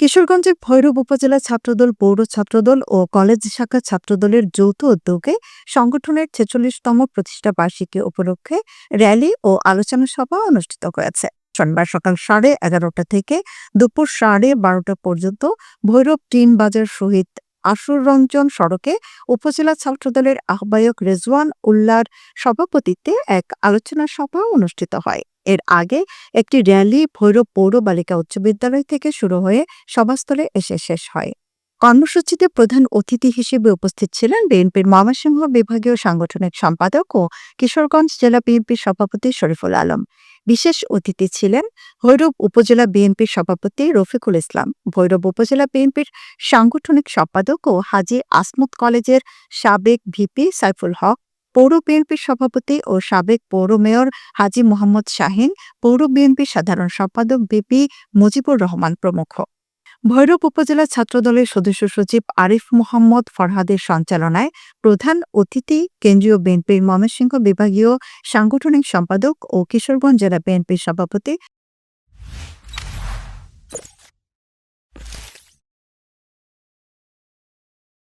কিশোরগঞ্জের ভৈরব উপজেলা ছাত্রদল, পৌর ছাত্রদল ও কলেজ শাখা ছাত্রদলের যৌথ উদ্যোগে সংগঠনের ৪৬তম প্রতিষ্ঠা বার্ষিকী উপলক্ষে র্যালি ও আলোচনা সভা অনুষ্ঠিত হয়েছে। শনিবার সকাল 11:30 থেকে দুপুর 12:30 পর্যন্ত ভৈরব টিন বাজার শহীদ আশুর রঞ্জন সড়কে উপজেলা ছাত্রদলের আহ্বায়ক রেজওয়ান উল্লাহর সভাপতিত্বে এক আলোচনা সভা অনুষ্ঠিত হয়। এর আগে একটি র্যালি ভৈরব পৌর বালিকা উচ্চ বিদ্যালয় থেকে শুরু হয়ে সভাস্থলে এসে শেষ হয়। কর্মসূচিতে প্রধান অতিথি হিসেবে উপস্থিত ছিলেন বিএনপির ময়মনসিংহ বিভাগীয় সাংগঠনিক সম্পাদক ও কিশোরগঞ্জ জেলা বিএনপির সভাপতি শরীফুল আলম। বিশেষ অতিথি ছিলেন ভৈরব উপজেলা বিএনপির সভাপতি রফিকুল ইসলাম, ভৈরব উপজেলা বিএনপির সাংগঠনিক সম্পাদক ও হাজী আসমত কলেজের সাবেক ভিপি সাইফুল হক, পৌর বিএনপির সভাপতি ও সাবেক পৌর মেয়র হাজী মোহাম্মদ শাহীন, পৌর বিএনপির সাধারণ সম্পাদক বিপি মুজিবুর রহমান প্রমুখ। ভৈরব উপজেলা ছাত্রদলের সদস্য সচিব আরিফ মোহাম্মদ ফরহাদের সঞ্চালনায় প্রধান অতিথি কেন্দ্রীয় বিএনপির ময়মনসিংহ বিভাগীয় সাংগঠনিক সম্পাদক ও কিশোরগঞ্জ জেলা বিএনপির সভাপতি